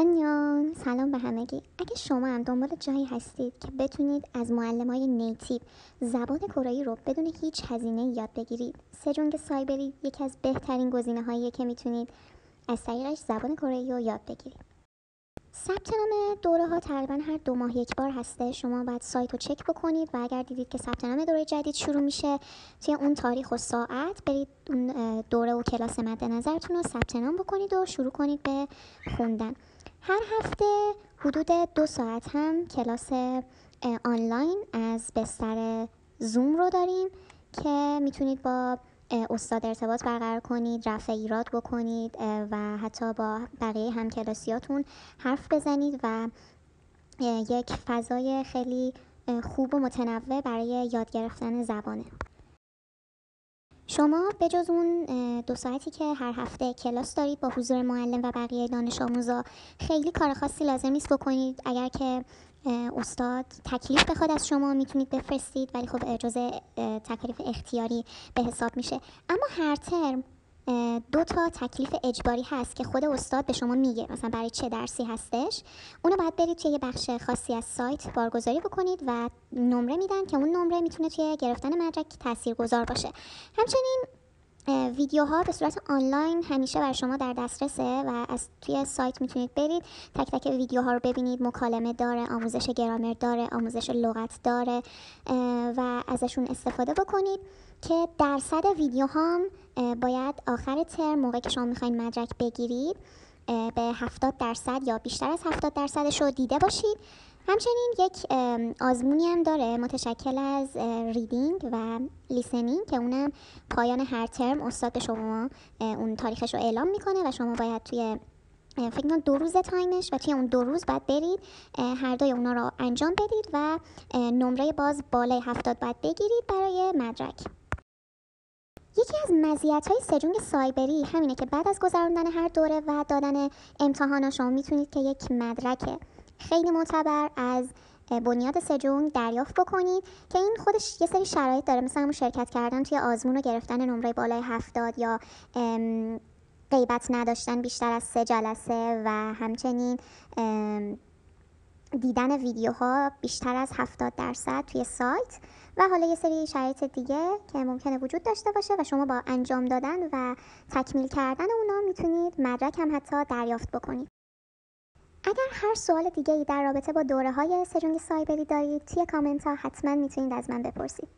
انیان، سلام به همگی. اگه شما هم دنبال جایی هستید که بتونید از معلمای نیتیو زبان کره‌ای رو بدون هیچ هزینه یاد بگیرید، سجونگ سایبری یکی از بهترین گزینه‌هاییه که میتونید از طریقش زبان کره‌ای رو یاد بگیرید. ثبت نام دوره ها تقریبا هر 2 ماه یک بار هسته. شما باید سایت رو چک بکنید و اگر دیدید که ثبت نام دوره جدید شروع میشه، توی اون تاریخ و ساعت برید اون دوره و کلاس مد نظرتون رو ثبت نام بکنید و شروع کنید به خوندن. هر هفته حدود 2 ساعت هم کلاس آنلاین از بستر زوم رو داریم که میتونید با استاد ارتباط برقرار کنید، رفع ایراد بکنید و حتی با بقیه همکلاسیاتون حرف بزنید و یک فضای خیلی خوب و متنوع برای یاد گرفتن زبانه. شما به جز اون 2 ساعتی که هر هفته کلاس دارید با حضور معلم و بقیه دانش آموزا، خیلی کار خاصی لازم نیست بکنید. اگر که استاد تکلیف بخواد از شما میتونید بفرستید، ولی خب جزء تکلیف اختیاری به حساب میشه. اما هر ترم 2 تا تکلیف اجباری هست که خود استاد به شما میگه مثلا برای چه درسی هستش. اونو باید برید توی یه بخش خاصی از سایت بارگذاری بکنید و نمره میدن که اون نمره میتونه توی گرفتن مدرک تاثیرگذار باشه. همچنین ویدیوها به صورت آنلاین همیشه برای شما در دسترسه و از توی سایت میتونید برید تک تک ویدیوها رو ببینید. مکالمه داره، آموزش گرامر داره، آموزش لغت داره و ازشون استفاده بکنید که درصد ویدیوهام باید آخر ترم موقعی که شما میخواین مدرک بگیرید به 70% یا بیشتر از 70% رو دیده باشید. همچنین یک آزمونی هم داره متشکل از ریدینگ و لیسنینگ که اونم پایان هر ترم استاد به شما اون تاریخش رو اعلام میکنه و شما باید توی فکر کنم 2 روز تایمش و توی اون 2 روز باید برید هر دوی اونا رو انجام بدید و نمره باز بالای 70 باید بگیرید برای مدرک. یکی از مزیت‌های سجونگ سایبری همینه که بعد از گذراندن هر دوره و دادن امتحان شما میتونید که یک مدرک خیلی معتبر از بنیاد سجونگ دریافت بکنید که این خودش یه سری شرایط داره، مثلا شرکت کردن توی آزمون و گرفتن نمره بالای 70 یا غیبت نداشتن بیشتر از 3 جلسه و همچنین دیدن ویدیوها بیشتر از 70% توی سایت و حالا یه سری شرایط دیگه که ممکنه وجود داشته باشه و شما با انجام دادن و تکمیل کردن اونا میتونید مدرک هم حتی دریافت بکنید. اگر هر سوال دیگه ای در رابطه با دوره های سجونگ سایبری دارید توی کامنت ها حتما میتونید از من بپرسید.